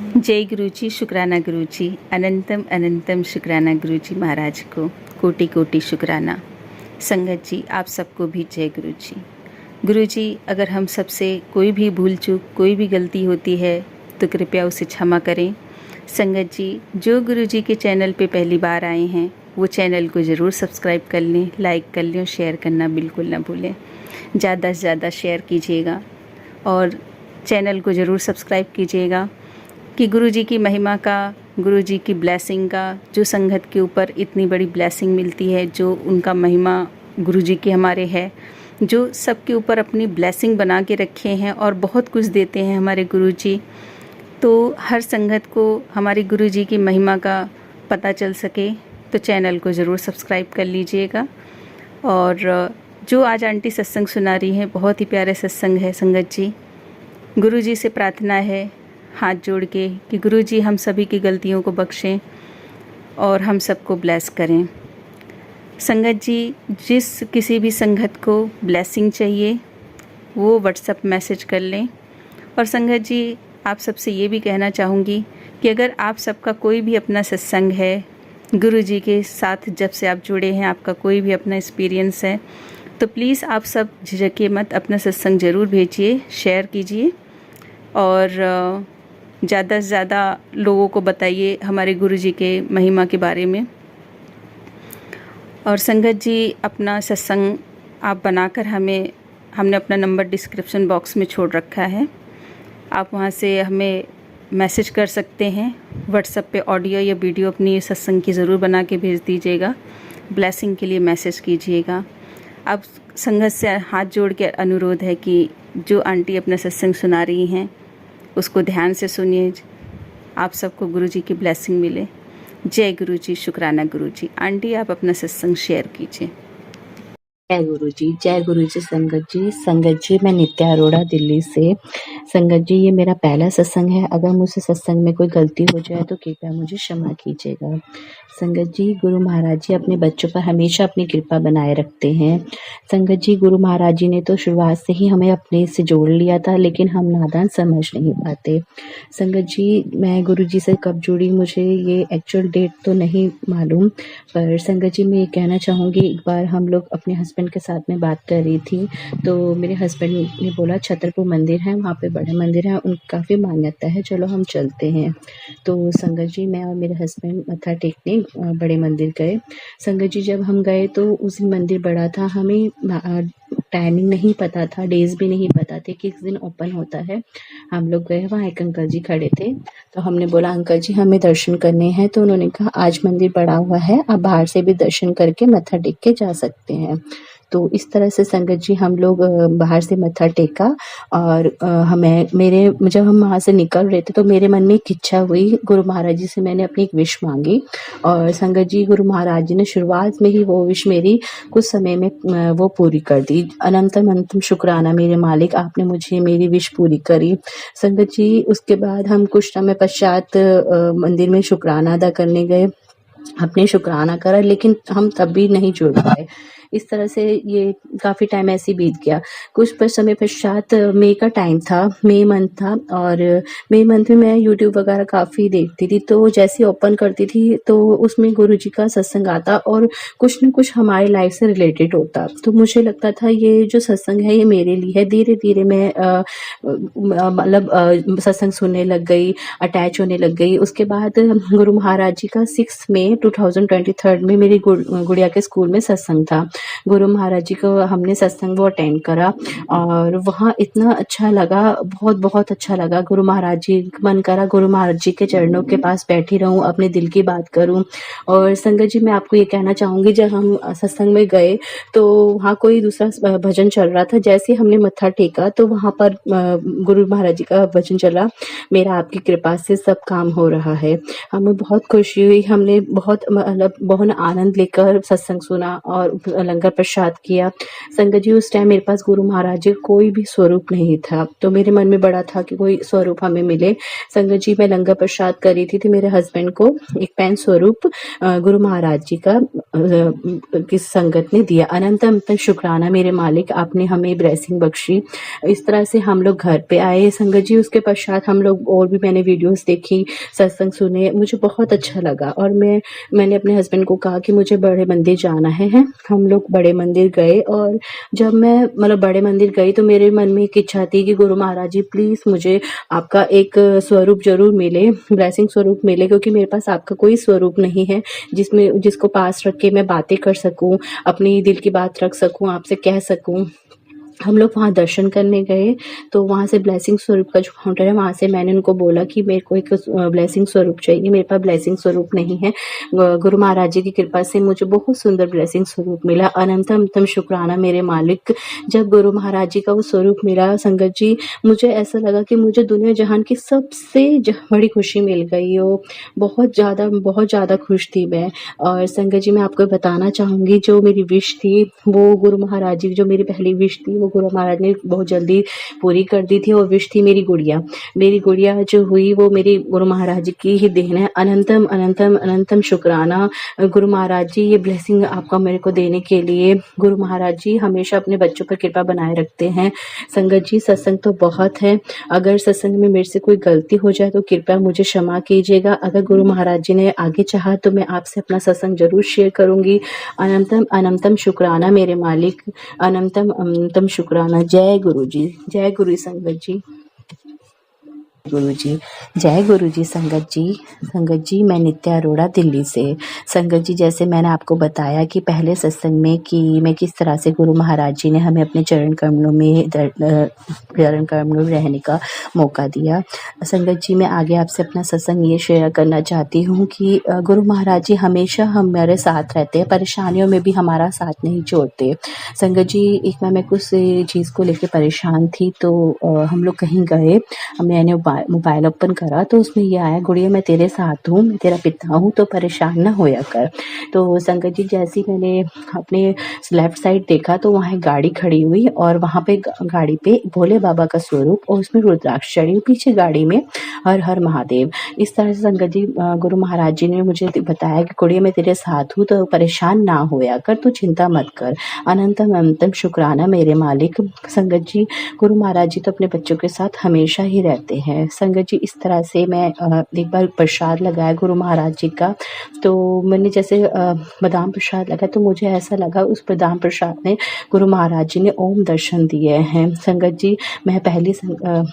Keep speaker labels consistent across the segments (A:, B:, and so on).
A: जय गुरुजी, शुक्राना गुरुजी, अनंतम अनंतम शुक्राना गुरुजी महाराज को, कोटि कोटि शुक्राना। संगत जी, आप सबको भी जय गुरुजी। गुरुजी, अगर हम सबसे कोई भी भूल चूक, कोई भी गलती होती है तो कृपया उसे क्षमा करें। संगत जी, जो गुरुजी के चैनल पे पहली बार आए हैं वो चैनल को ज़रूर सब्सक्राइब कर लें, लाइक कर लें और शेयर करना बिल्कुल ना भूलें। ज़्यादा से ज़्यादा शेयर कीजिएगा और चैनल को ज़रूर सब्सक्राइब कीजिएगा कि गुरुजी की महिमा का, गुरुजी की ब्लेसिंग का, जो संगत के ऊपर इतनी बड़ी ब्लेसिंग मिलती है, जो उनका महिमा गुरुजी की हमारे है, जो सबके ऊपर अपनी ब्लेसिंग बना के रखे हैं और बहुत कुछ देते हैं हमारे गुरुजी। तो हर संगत को हमारे गुरुजी की महिमा का पता चल सके तो चैनल को ज़रूर सब्सक्राइब कर लीजिएगा। और जो आज आंटी सत्संग सुना रही हैं, बहुत ही प्यारे सत्संग है संगत जी। गुरुजी से प्रार्थना है हाथ जोड़ के कि गुरुजी हम सभी की गलतियों को बख्शें और हम सबको ब्लेस करें। संगत जी, जिस किसी भी संगत को ब्लेसिंग चाहिए वो व्हाट्सएप मैसेज कर लें। और संगत जी, आप सबसे ये भी कहना चाहूँगी कि अगर आप सबका कोई भी अपना सत्संग है, गुरुजी के साथ जब से आप जुड़े हैं आपका कोई भी अपना एक्सपीरियंस है, तो प्लीज़ आप सब झिझकिए मत, अपना सत्संग ज़रूर भेजिए, शेयर कीजिए और ज़्यादा से ज़्यादा लोगों को बताइए हमारे गुरुजी के महिमा के बारे में। और संगत जी, अपना सत्संग आप बनाकर हमने अपना नंबर डिस्क्रिप्शन बॉक्स में छोड़ रखा है, आप वहाँ से हमें मैसेज कर सकते हैं। व्हाट्सएप पे ऑडियो या वीडियो अपनी सत्संग की ज़रूर बना के भेज दीजिएगा, ब्लेसिंग के लिए मैसेज कीजिएगा। अब संगत से हाथ जोड़ के अनुरोध है कि जो आंटी अपना सत्संग सुना रही हैं उसको ध्यान से सुनिए, आप सबको गुरुजी की ब्लेसिंग मिले। जय गुरुजी, शुक्राना गुरुजी। आंटी, आप अपना सत्संग शेयर कीजिए।
B: जय गुरुजी, जय गुरुजी। संगत जी, मैं नित्या अरोड़ा दिल्ली से। संगत जी, ये मेरा पहला सत्संग है, अगर मुझसे सत्संग में कोई गलती हो जाए तो कृपया मुझे क्षमा कीजिएगा। संगत जी, गुरु महाराज जी अपने बच्चों पर हमेशा अपनी कृपा बनाए रखते हैं। संगत जी, गुरु महाराज जी ने तो शुरुआत से ही हमें अपने से जोड़ लिया था, लेकिन हम नादान समझ नहीं पाते। संगत जी, मैं गुरु जी से कब जुड़ी मुझे ये एक्चुअल डेट तो नहीं मालूम, पर संगत जी मैं ये कहना चाहूँगी, एक बार हम लोग अपने हस्बैंड के साथ में बात कर रही थी तो मेरे हस्बैंड ने बोला छतरपुर मंदिर है, वहाँ पे बड़े मंदिर है, उनकी काफ़ी मान्यता है, चलो हम चलते हैं। तो संगत जी, मैं और मेरे हस्बैंड मत्था टेकने बड़े मंदिर गए। संगत जी, जब हम गए तो उस दिन मंदिर बड़ा था, हमें टाइमिंग नहीं पता था, डेज भी नहीं पता थे कि किस दिन ओपन होता है। हम लोग गए, वहाँ एक अंकल जी खड़े थे, तो हमने बोला अंकल जी हमें दर्शन करने हैं, तो उन्होंने कहा आज मंदिर बड़ा हुआ है, आप बाहर से भी दर्शन करके मत्था टेक के जा सकते हैं। तो इस तरह से संगत जी हम लोग बाहर से मत्था टेका और जब हम वहाँ से निकल रहे थे तो मेरे मन में एक इच्छा हुई, गुरु महाराज जी से मैंने अपनी एक विश मांगी और संगत जी गुरु महाराज जी ने शुरुआत में ही वो विश मेरी कुछ समय में वो पूरी कर दी। अनंतम अनंतम शुक्राना मेरे मालिक, आपने मुझे मेरी विश पूरी करी। संगत जी, उसके बाद हम कुछ समय पश्चात मंदिर में शुक्राना अदा करने गए, अपने शुक्राना करा, लेकिन हम तब भी नहीं जुड़ पाए। इस तरह से ये काफ़ी टाइम ऐसे बीत गया। कुछ समय पश्चात मई का टाइम था, मई मंथ था और मई मंथ में मैं यूट्यूब वगैरह काफ़ी देखती थी, तो जैसे ओपन करती थी तो उसमें गुरुजी का सत्संग आता और कुछ न कुछ हमारे लाइफ से रिलेटेड होता। तो मुझे लगता था ये जो सत्संग है ये मेरे लिए है। धीरे धीरे मैं मतलब सत्संग सुनने लग गई, अटैच होने लग गई। उसके बाद गुरु महाराज जी का 6 मई 2023 में मेरी गुड़िया के स्कूल में सत्संग था। गुरु महाराज जी को हमने सत्संग वो अटेंड करा और वहाँ इतना अच्छा लगा, बहुत बहुत अच्छा लगा। गुरु महाराज जी, मन करा गुरु महाराज जी के चरणों के पास बैठी रहूं, अपने दिल की बात करूं। और संगत जी, मैं आपको ये कहना चाहूंगी, जब हम सत्संग में गए तो वहाँ कोई दूसरा भजन चल रहा था। जैसे हमने मत्था टेका तो वहाँ पर गुरु महाराज जी का भजन चला, मेरा आपकी कृपा से सब काम हो रहा है। हमें बहुत खुशी हुई, हमने बहुत आनंद लेकर सत्संग सुना और लंगर प्रसाद किया। संगत जी उस टाइम मेरे पास गुरु महाराज जी का कोई भी स्वरूप नहीं था, तो मेरे मन में बड़ा था कि कोई स्वरूप हमें मिले। संगत जी मैं लंगर प्रसाद कर रही थी तो मेरे हस्बैंड को एक पेन स्वरूप गुरु महाराज जी का किस संगत ने दिया। अनंत अनंत शुक्राना मेरे मालिक, आपने हमें ब्लेसिंग बख्शी। इस तरह से हम लोग घर पे आए संगत जी। उसके पश्चात हम लोग और भी मैंने वीडियोस देखी, सत्संग सुने, मुझे बहुत अच्छा लगा और मैंने अपने हस्बैंड को कहा कि मुझे बड़े मंदिर जाना है। हम लोग बड़े मंदिर गए और जब मैं मतलब बड़े मंदिर गई तो मेरे मन में एक इच्छा थी कि गुरु महाराज जी प्लीज मुझे आपका एक स्वरूप जरूर मिले, ब्लेसिंग स्वरूप मिले, क्योंकि मेरे पास आपका कोई स्वरूप नहीं है जिसको पास रख के मैं बातें कर सकूं, अपनी दिल की बात रख सकूं, आपसे कह सकूं। हम लोग वहाँ दर्शन करने गए तो वहाँ से ब्लेसिंग स्वरूप का जो काउंटर है वहाँ से मैंने उनको बोला कि मेरे को एक ब्लेसिंग स्वरूप चाहिए, मेरे पास ब्लेसिंग स्वरूप नहीं है। गुरु महाराज जी की कृपा से मुझे बहुत सुंदर ब्लेसिंग स्वरूप मिला। अनंतम तम शुक्राना मेरे मालिक। जब गुरु महाराज जी का वो स्वरूप मिला संगत जी, मुझे ऐसा लगा कि मुझे दुनिया जहान की सबसे बड़ी खुशी मिल गई हो। बहुत ज़्यादा खुश थी मैं। और संगत जी मैं आपको बताना चाहूँगी जो मेरी विश थी वो गुरु महाराज जी, जो मेरी पहली विश थी वो गुरु महाराज ने बहुत जल्दी पूरी कर दी थी। और विश थी मेरी गुड़िया। मेरी गुड़िया जो हुई वो मेरी गुरु महाराज जी की ही देन है। अनंतम अनंतम अनंतम शुक्राना गुरु महाराज जी, ये ब्लेसिंग आपका मेरे को देने के लिए। गुरु महाराज जी हमेशा अपने बच्चों पर कृपा बनाए रखते हैं। संगत जी सत्संग तो बहुत है, अगर सत्संग में मेरे से कोई गलती हो जाए तो कृपया मुझे क्षमा कीजिएगा। अगर गुरु महाराज जी ने आगे चाहा तो मैं आपसे अपना सत्संग जरूर शेयर करूंगी। अनंतम अनंतम शुक्राना मेरे मालिक, अनंतम अनंतम शुक्राना। जय गुरु जी, जय गुरु संगत जी, गुरु जी, जय गुरु जी। संगत जी मैं नित्या अरोड़ा दिल्ली से। संगत जी जैसे मैंने आपको बताया कि पहले सत्संग में कि मैं किस तरह से गुरु महाराज जी ने हमें अपने चरण कमलों में रहने का मौका दिया। संगत जी मैं आगे आपसे अपना सत्संग ये शेयर करना चाहती हूँ कि गुरु महाराज जी हमेशा हमारे साथ रहते हैं, परेशानियों में भी हमारा साथ नहीं छोड़ते। संगत जी एक बार मैं कुछ चीज़ को लेकर परेशान थी तो हम लोग कहीं गए, मैंने मोबाइल ओपन करा तो उसमें ये आया, गुड़िया मैं तेरे साथ हूँ, मैं तेरा पिता हूँ, तो परेशान ना होया कर। तो संगत जी जैसे ही मैंने अपने लेफ्ट साइड देखा तो वहाँ एक गाड़ी खड़ी हुई और वहाँ पे गाड़ी पे भोले बाबा का स्वरूप और उसमें रुद्राक्ष चढ़ी हुई, पीछे गाड़ी में हर हर महादेव। इस तरह से संगत जी गुरु महाराज जी ने मुझे बताया कि गुड़िया मैं तेरे साथ हूँ, तो परेशान ना होया कर, तू चिंता मत कर। अनंतम अनंतम शुक्राना मेरे मालिक। संगत जी गुरु महाराज जी तो अपने बच्चों के साथ हमेशा ही रहते हैं। संगत जी इस तरह से मैं एक बार प्रसाद लगाया गुरु महाराज जी का, तो मैंने जैसे बादाम प्रसाद लगा तो मुझे ऐसा लगा उस बादाम प्रसाद में गुरु महाराज जी ने ओम दर्शन दिए हैं। संगत जी मैं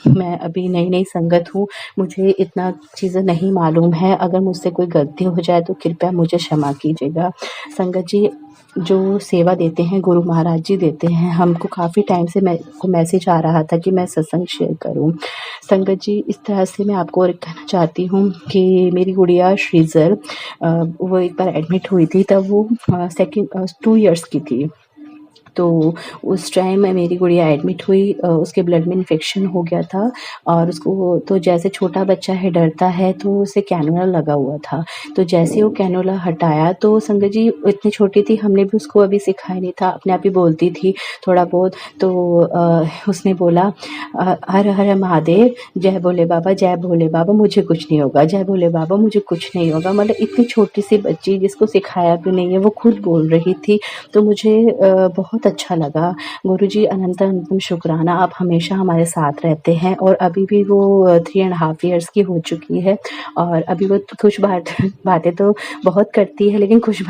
B: मैं अभी नई संगत हूँ, मुझे इतना चीज़ें नहीं मालूम है, अगर मुझसे कोई गलती हो जाए तो कृपया मुझे क्षमा कीजिएगा। संगत जी जो सेवा देते हैं गुरु महाराज जी देते हैं, हमको काफ़ी टाइम से को मैसेज आ रहा था कि मैं सत्संग शेयर करूं। संगत जी इस तरह से मैं आपको और कहना चाहती हूँ कि मेरी गुड़िया श्रीजल वो एक बार एडमिट हुई थी, तब वो 2 इयर्स की थी। तो उस टाइम मेरी गुड़िया एडमिट हुई, उसके ब्लड में इन्फेक्शन हो गया था और उसको तो जैसे छोटा बच्चा है डरता है तो उसे कैनुला लगा हुआ था। तो जैसे वो कैनुला हटाया तो संगत जी इतनी छोटी थी, हमने भी उसको अभी सिखाया नहीं था, अपने आप ही बोलती थी थोड़ा बहुत। तो उसने बोला हर हर महादेव, जय भोले बाबा, जय भोले बाबा, मुझे कुछ नहीं होगा, जय भोले बाबा, मुझे कुछ नहीं होगा। मतलब इतनी छोटी सी बच्ची जिसको सिखाया भी नहीं है वो खुद बोल रही थी, तो मुझे बहुत अच्छा लगा। गुरुजी अनंत अनंतम शुक्राना, आप हमेशा हमारे साथ रहते हैं। और अभी भी वो 3.5 इयर्स की हो चुकी है और अभी वो कुछ बातें तो बहुत करती है, लेकिन कुछ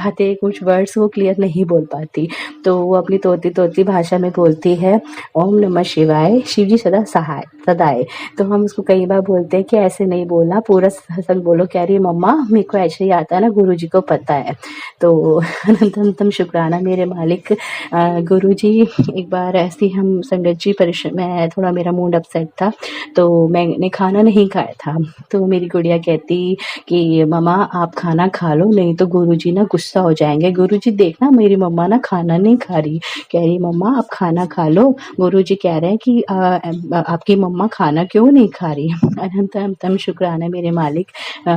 B: वर्ड्स वो क्लियर नहीं बोल पाती, तो वो अपनी तोती भाषा में बोलती है ओम नमः शिवाय, शिव जी सदा सदाए। तो हम उसको कई बार बोलते हैं कि ऐसे नहीं बोलना, पूरा सत्संग बोलो। कह रही है मम्मा मेरे को ऐसे ही आता है ना, गुरु जी को पता है। तो अनंत अनंतम शुक्राना मेरे मालिक। गुरुजी एक बार ऐसे ही हम संगत जी मैं थोड़ा मेरा मूड अपसेट था, तो मैंने खाना नहीं खाया था। तो मेरी गुड़िया कहती कि मम्मा आप खाना खा लो, नहीं तो गुरुजी ना गुस्सा हो जाएँगे। गुरुजी देखना मेरी मम्मा ना खाना नहीं खा रही। कह रही मम्मा आप खाना खा लो, गुरुजी कह रहे हैं कि आपकी मम्मा खाना क्यों नहीं खा रही? अनंतम शुक्राना मेरे मालिक,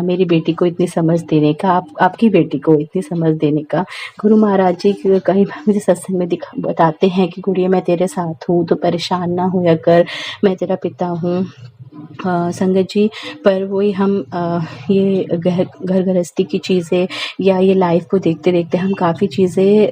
B: मेरी बेटी को इतनी समझ देने का, आपकी बेटी को इतनी समझ देने का। गुरु महाराज जी कहीं मुझे सत्संग में बताते हैं कि गुड़िया मैं तेरे साथ हूँ, तो परेशान ना होया कर, मैं तेरा पिता हूँ। संगत जी, पर वही हम ये घर गृहस्थी की चीज़ें या ये लाइफ को देखते-देखते हम काफ़ी चीज़ें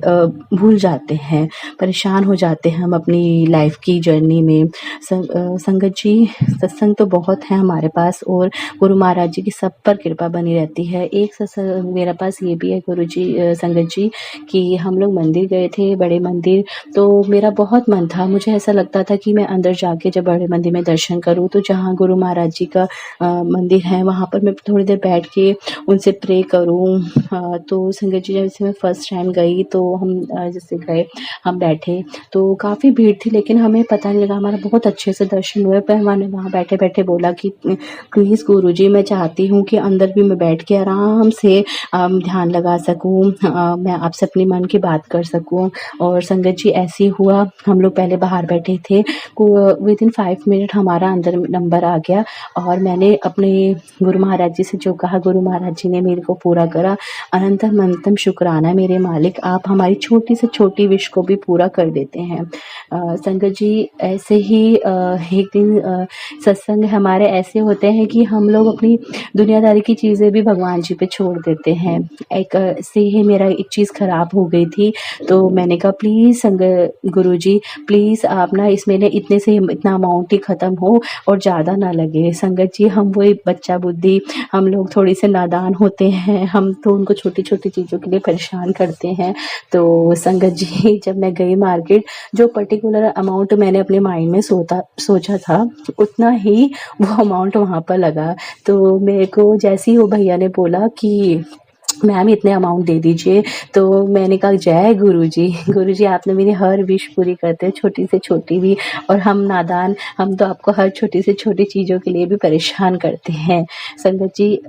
B: भूल जाते हैं, परेशान हो जाते हैं हम अपनी लाइफ की जर्नी में। संगत जी, सत्संग तो बहुत है हमारे पास और गुरु महाराज जी की सब पर कृपा बनी रहती है। एक सत्संग मेरे पास ये भी है गुरुजी, संगत जी, कि हम लोग मंदिर गए थे, बड़े मंदिर, तो मेरा बहुत मन था, मुझे ऐसा लगता था कि मैं अंदर जाके जब बड़े मंदिर में दर्शन करूँ, तो जहाँ गुरु महाराज जी का मंदिर है वहाँ पर मैं थोड़ी देर बैठ के उनसे प्रे करूँ। तो संगत जी जैसे मैं फर्स्ट टाइम गई तो हम जैसे गए, हम बैठे तो काफ़ी भीड़ थी, लेकिन हमें पता नहीं लगा, हमारा बहुत अच्छे से दर्शन हुए। पर मैंने वहाँ बैठे-बैठे बोला कि प्लीज़ गुरुजी मैं चाहती हूँ कि अंदर भी मैं बैठ के आराम से ध्यान लगा सकूँ, मैं आपसे अपने मन की बात कर सकूँ। और संगत जी ऐसे ही हुआ, हम लोग पहले बाहर बैठे थे, विदिन 5 मिनट हमारा अंदर नंबर आ गया और मैंने अपने गुरु महाराज जी से जो कहा, गुरु महाराज जी ने मेरे को पूरा करा। अनंतम शुक्राना मेरे मालिक, आप हमारी छोटी से छोटी विश को भी पूरा कर देते हैं। संगत जी ऐसे ही एक दिन सत्संग हमारे ऐसे होते हैं कि हम लोग अपनी दुनियादारी की चीज़ें भी भगवान जी पे छोड़ देते हैं। एक से ही मेरा एक चीज़ ख़राब हो गई थी, तो मैंने कहा प्लीज़ गुरुजी प्लीज़ आप ना इसमें ना इतने से इतना अमाउंट ही ख़त्म हो और ज़्यादा ना लगे। संगत जी हम वही बच्चा बुद्धि, हम लोग थोड़े से नादान होते हैं, हम तो उनको छोटी-छोटी चीज़ों के लिए परेशान करते हैं। तो संगत जी जब मैं गई मार्केट, जो पर्टिकुलर अमाउंट मैंने अपने माइंड में सोचा था, उतना ही वो अमाउंट वहाँ पर लगा। तो मेरे को जैसे ही वो भैया ने बोला कि मैम इतने अमाउंट दे दीजिए, तो मैंने कहा जय गुरुजी, गुरुजी आपने मेरी हर विश पूरी करते हैं, छोटी से छोटी भी। और हम नादान, हम तो आपको हर छोटी से छोटी चीज़ों के लिए भी परेशान करते हैं। संगत जी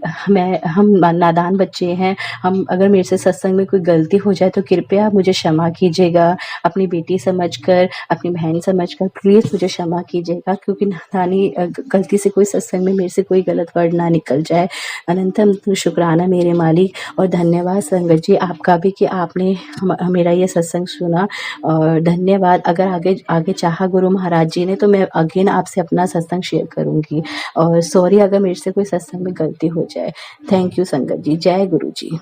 B: हम नादान बच्चे हैं, हम अगर मेरे से सत्संग में कोई गलती हो जाए तो कृपया मुझे क्षमा कीजिएगा, अपनी बेटी समझकर, अपनी बहन समझकर प्लीज़ मुझे क्षमा कीजिएगा, क्योंकि नादानी गलती से कोई सत्संग में मेरे से कोई गलत वर्ड ना निकल जाए। अनंतम शुक्राना मेरे मालिक, और धन्यवाद संगत जी आपका भी कि आपने मेरा ये सत्संग सुना। और धन्यवाद, अगर आगे चाहा गुरु महाराज जी ने तो मैं अगेन आपसे अपना सत्संग शेयर करूँगी। और सॉरी अगर मेरे से कोई सत्संग में गलती हो जाए। थैंक यू संगत जी, जय गुरु जी।